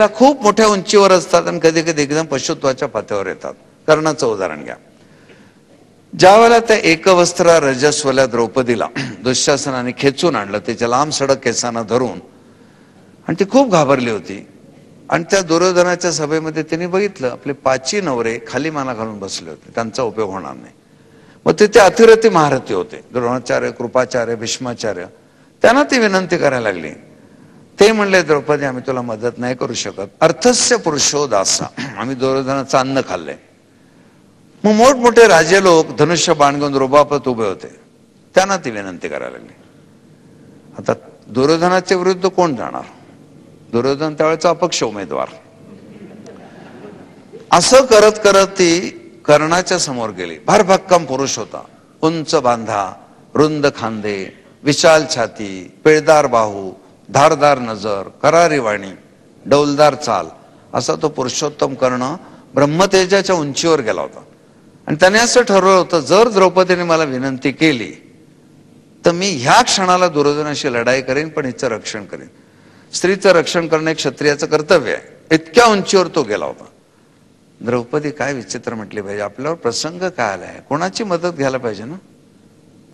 खूप मोठ्या उंचीवर असतात आणि कधी कधी एकदम पशुत्वाच्या पातळीवर येतात. कर्णाचं उदाहरण घ्या. ज्या वेळेला त्या एकवस्त्र रजस्वल्या द्रौपदीला दुःशासनाने खेचून आणलं, तिच्या लांब सडक केसांना धरून, आणि ती खूप घाबरली होती. आणि त्या दुर्योधनाच्या सभेमध्ये तिने बघितलं आपले 5 नवरे खाली माना घालून बसले होते, त्यांचा उपयोग होणार नाही. मग तिथे अतिरथी महारथी होते, द्रोणाचार्य, कृपाचार्य, भीष्माचार्य. त्यांना ती विनंती करायला लागली. ते म्हणले, द्रौपदी आम्ही तुला मदत नाही करू शकत. अर्थस्य पुरुषो दासा, आम्ही दुर्योधनाचं अन्न खाल्लंय. मग मोठमोठे राजे लोक धनुष्य बाण घेऊन रुबापत उभे होते, त्यांना ती विनंती करायला लागली. आता दुर्योधनाच्या विरुद्ध कोण जाणार? दुर्योधन त्यावेळेचा अपक्ष उमेदवार. असं करत करत ती कर्णाच्या समोर गेली. भरभक्कम पुरुष होता, उंच बांधा, रुंद खांदे, विशाल छाती, पिळदार बाहू, धारदार नजर, करारी वाणी, डौलदार चाल, असा तो पुरुषोत्तम कर्ण ब्रह्मतेजाच्या उंचीवर गेला होता. आणि त्याने असं ठरवलं होतं, जर द्रौपदीने मला विनंती केली तर मी ह्या क्षणाला दुर्योधनाशी लढाई करेन, पण हिचं रक्षण करेन. स्त्रीचं रक्षण करणे क्षत्रियाचं कर्तव्य आहे. इतक्या उंचीवर तो गेला होता. द्रौपदी काय विचित्र म्हटली पाहिजे, आपल्यावर प्रसंग काय आलाय, कोणाची मदत घ्यायला पाहिजे ना.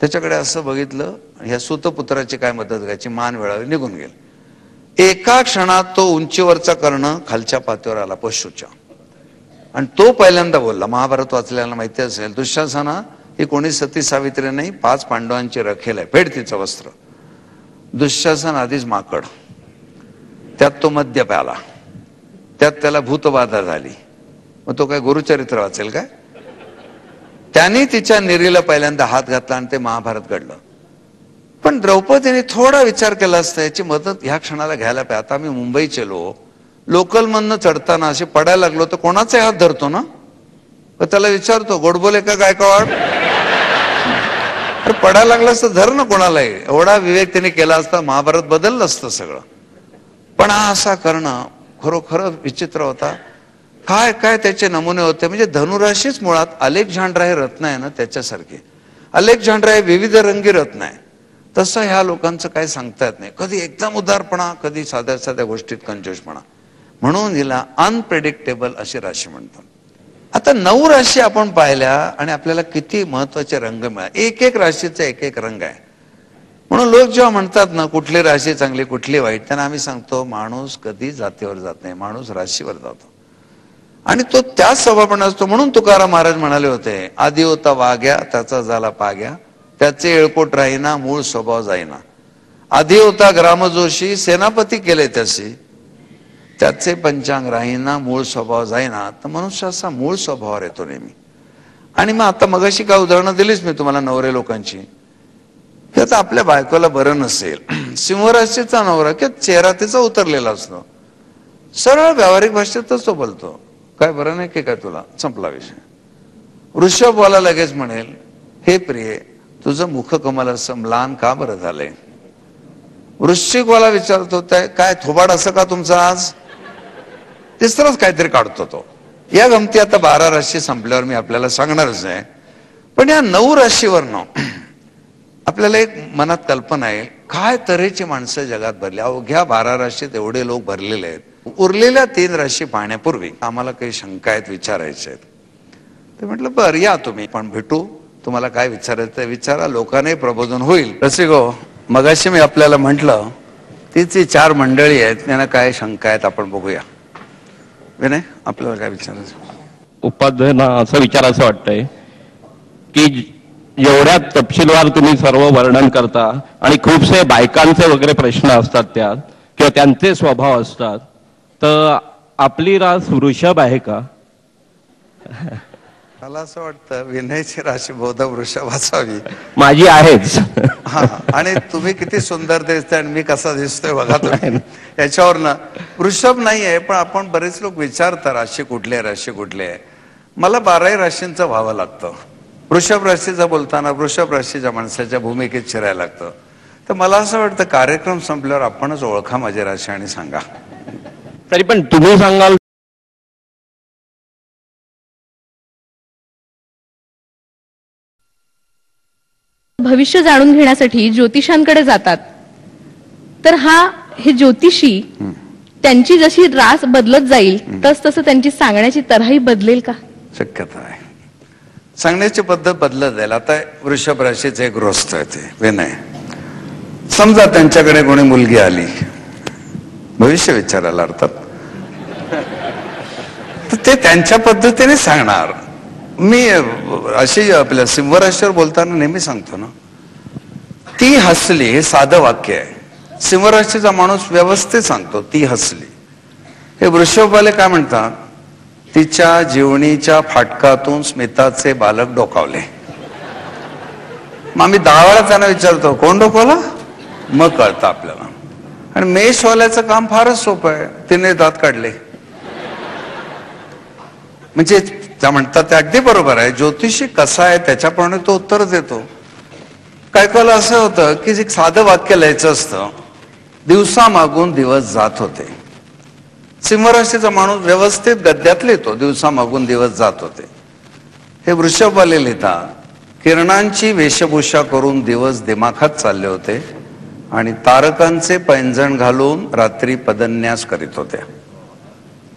त्याच्याकडे असं बघितलं, ह्या सूतपुत्राची काय मदत घ्यायची, मान वेळावी, निघून गेले. एका क्षणात तो उंचीवरचा कर्ण खालच्या पातळीवर आला, पशूच्या. आणि तो पहिल्यांदा बोलला. महाभारत वाचल्याला माहिती असेल, दुःशासना ही कोणी सती सावित्री नाही, 5 पांडवांची रखेल आहे, फेड तिचं वस्त्र. दुःशासन आधीच माकड, त्यात तो मद्य प्याला, त्यात त्याला भूतबाधा झाली. मग तो काय गुरुचरित्र वाचेल काय? त्याने तिच्या निरीला पहिल्यांदा हात घातला आणि ते महाभारत घडलं. पण द्रौपदीने थोडा विचार केला असता, याची मदत ह्या क्षणाला घ्यायला पाहिजे. आता मी मुंबईचे लोकल मधनं चढताना असे पडायला लागलो तर कोणाचा हात धरतो ना? त्याला विचारतो, गोडबोले का गायकवाड? पडायला लागलं असतं धर ना कोणालाही. एवढा विवेक त्याने केला असता, महाभारत बदललं असतं सगळं. पण हा असा कर्ण खरोखर विचित्र होता. काय काय त्याचे नमुने होते. म्हणजे धनुराशीच मुळात अलेक्झांड्रा हे रत्न आहे ना, त्याच्यासारखे. अलेक्झांड्रा हे विविध रंगी रत्न आहे. तसं ह्या लोकांचं काय सांगता येत नाही. कधी एकदम उदारपणा, कधी साध्या साध्या गोष्टीत कंजूसपणा. म्हणून हिला अनप्रेडिक्टेबल अशी राशी म्हणतात. आता 9 राशी आपण पाहिल्या आणि आपल्याला किती महत्वाचे रंग मिळाले. एक एक राशीचा एक एक रंग आहे. म्हणून लोक जेव्हा म्हणतात ना कुठली राशी चांगली कुठली वाईट, त्यांना आम्ही सांगतो माणूस कधी जातीवर जात नाही, माणूस राशीवर जातो. आणि तो त्याच स्वभावाने असतो. म्हणून तुकाराम महाराज म्हणाले होते, आधी होता वाग्या त्याचा झाला पाग्या, त्याचे एळकोट राहीना मूळ स्वभाव जाईना. आधी होता ग्रामजोशी सेनापती केले त्याशी, त्याचे पंचांग राहीना मूळ स्वभाव जाईना. तर मनुष्य असा मूळ स्वभावावर येतो नेहमी. आणि मग आता मगाशी काय उदाहरणं दिलीच मी तुम्हाला नवरे लोकांची. की आता आपल्या बायकोला बरं नसेल, सिंहराशीचा नवरा की चेहरा तिचा उतरलेला असतो, सरळ व्यावहारिक भाषेतच तो बोलतो, काय बरं नाही की काय तुला, संपला विषय. वृषभवाला लगेच म्हणेल, हे प्रिये तुझं मुखकमल असं म्लान का बरं झालंय. वृश्चिकवाला विचारतो, काय थोबाड असं का तुमचं आज. तिसरंच काहीतरी काढतो तो. या गमती आता 12 राशी संपल्यावर मी आपल्याला सांगणारच आहे. पण या 9 राशीवरनं आपल्याला एक मनात कल्पना आहे, काय तऱ्हेची माणसं जगात भरली. अवघ्या 12 राशीत एवढे लोक भरलेले आहेत. उरलेल्या 3 राशी पाहण्यापूर्वी आम्हाला काही शंका आहेत, विचारायचे आहेत. ते म्हटलं बरं या तुम्ही पण भेटू, तुम्हाला काय विचारायचं विचारा, लोकांनाही प्रबोधन होईल. रसिको, मगाशी मी आपल्याला म्हटलं तिची 4 मंडळी आहेत, त्यांना काय शंका आहेत आपण बघूया. विनय, आपल्याला काय विचारायचं? उपाध्यायांना असं विचारायचं वाटतंय की एवढ्या तपशीलवार तुम्ही सर्व वर्णन करता आणि खूपसे बायकांचे वगैरे प्रश्न असतात त्यात किंवा त्यांचे स्वभाव असतात, तर आपली रास वृषभ आहे का? मला असं वाटतं विनयची राशी बहुधा वृषभ असावी. माझी आहेच. हा, आणि तुम्ही किती सुंदर दिसताय आणि मी कसा दिसतोय बघा तुम्ही. याच्यावर ना वृषभ नाहीये, पण आपण बरेच लोक विचारतात राशी कुठली आहे, राशी कुठली आहे. मला 12ही राशींचं व्हावं लागतं. वृषभ राशीचा बोलताना वृषभ राशीच्या माणसाच्या भूमिकेत शिरायला लागतं. तर मला असं वाटतं कार्यक्रम संपल्यावर आपणच ओळखा माझी राशी आणि सांगा. तरी पण तुम्ही सांगाल. भविष्य जाणून घेण्यासाठी ज्योतिषांकडे जातात. तर हे ज्योतिषी त्यांची जशी रास बदलत जाईल तस तसं त्यांची सांगण्याची तऱ्हाही बदलेल का? शक्यता आहे. सांगण्याची पद्धत बदलत जाईल. आता वृषभ राशीचे एक गृहस्थ आहे ते विनय. समजा त्यांच्याकडे कोणी मुलगी आली, भविष्य विचारायला अर्थात, तर ते त्यांच्या पद्धतीने सांगणार. मी अशी आपल्या सिंह राशीवर बोलताना नेहमी सांगतो ना, ती हसली हे साधं वाक्य आहे. सिंह राशीचा माणूस व्यवस्थित सांगतो ती हसली. हे वृषभवाले काय म्हणतात, तिच्या जीवनीच्या फाटकातून स्मिताचे बालक डोकावले. मग आम्ही 10 वेळा त्यांना विचारतो कोण डोकावला, मग कळतं आपल्याला. आणि मेषवाल्याचं काम फारच सोपं आहे, तिने दात काढले. म्हणजे त्या म्हणतात ते अगदी बरोबर आहे. ज्योतिषी कसा आहे त्याच्याप्रमाणे तो उत्तर देतो. काय काल असं होतं की एक साधं वाक्य लिहायचं असतं, दिवसामागून दिवस जात होते. सिंहराशीचा माणूस व्यवस्थित गद्यात लिहितो, दिवसामागून दिवस जात होते. हे वृषभवाले लिहितात, किरणांची वेशभूषा करून दिवस दिमाखात चालले होते आणि तारकांचे पैंजण घालून रात्री पदन्यास करीत होत्या.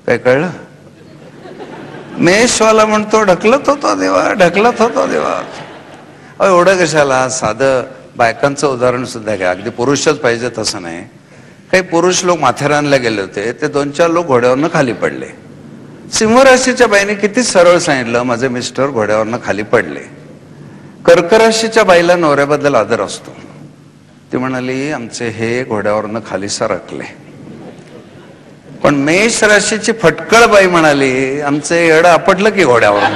काय कळलं? मेषवाला म्हणतो ढकलत होतो देवा, ढकलत होतो देवा. एवढं कशाला, साधं बायकांचं उदाहरण सुद्धा घ्या. अगदी पुरुषच पाहिजे तसं नाही. काही पुरुष लोक माथेरानला गेले होते, ते 2-4 लोक घोड्यावरनं खाली पडले. सिंहराशीच्या बाईने किती सरळ सांगितलं, माझे मिस्टर घोड्यावरनं खाली पडले. कर्क राशीच्या बाईला नवऱ्याबद्दल आदर असतो. ती म्हणाली आमचे हे घोड्यावरनं खाली सरकले. पण मेष राशीची फटकळ बाई म्हणाली आमचे येडं आपटलं की घोड्यावरून.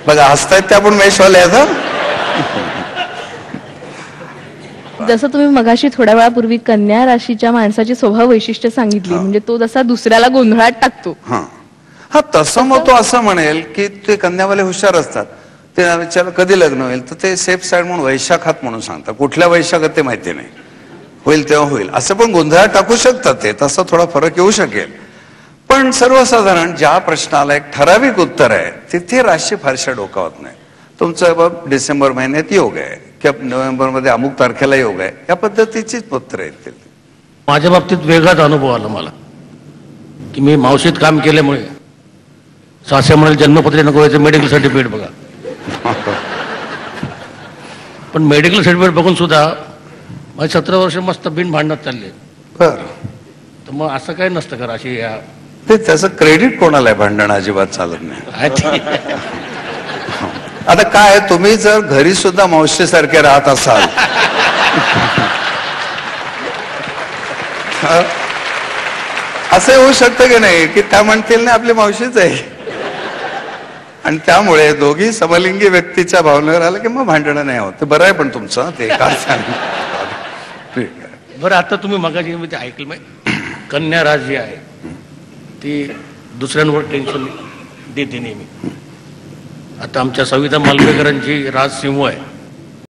बघा हसतायत ते आपण मेषवाले आहेत. जसं तुम्ही मगाशी थोड्या वेळापूर्वी कन्या राशीच्या माणसाची स्वभाव वैशिष्ट्य सांगितली, म्हणजे तो जसा दुसऱ्याला गोंधळात टाकतो. हा तसं मग तो असं म्हणेल की ते कन्यावाले हुशार असतात. ते विचार कधी लग्न होईल, तर ते सेफ साईड म्हणून वैशाखात म्हणून सांगतात. कुठल्या वैशाखात ते माहिती नाही, होईल तेव्हा होईल असं पण गोंधळात टाकू शकतात. ते तसा थोडा फरक येऊ शकेल. पण सर्वसाधारण ज्या प्रश्नाला एक ठराविक उत्तर आहे तिथे राशी फारशा डोकावत नाही. तुमचं बाब डिसेंबर महिन्यात योग आहे किंवा नोव्हेंबर मध्ये अमुक तारखेला योग आहे, या पद्धतीचीच पत्र येतील. माझ्या बाबतीत वेगळाच अनुभव आला मला की मी मावशीत काम केल्यामुळे सासरे म्हणाले जन्मपत्री नको व्हायचं, मेडिकल सर्टिफिकेट बघा. पण मेडिकल सर्टिफिकेट बघून सुद्धा माझे 17 वर्ष मस्त बिन भांडणात चालले. बरं, तर मग असं काही नसतं का राशी या ते त्याचं क्रेडिट कोणाला आहे, भांडण अजिबात चालत नाही. आता काय तुम्ही जर घरी सुद्धा मावशी सारखे राहत असाल असं होऊ शकतं की नाही की त्या म्हणतील ना आपली मावशीच आहे, आणि त्यामुळे दोघी समलिंगी व्यक्तीच्या भावनेवर आलं की मग भांडणं नाही होत. बरं आहे पण तुमचं ते काय सांग. बरं आता तुम्ही मगाशी मी ते ऐकलं माहिती, कन्या रास जी आहे ती दुसऱ्यांवर टेन्शन देते नेहमी. आता आमच्या सविता मालपेकरांची रास सिंह आहे.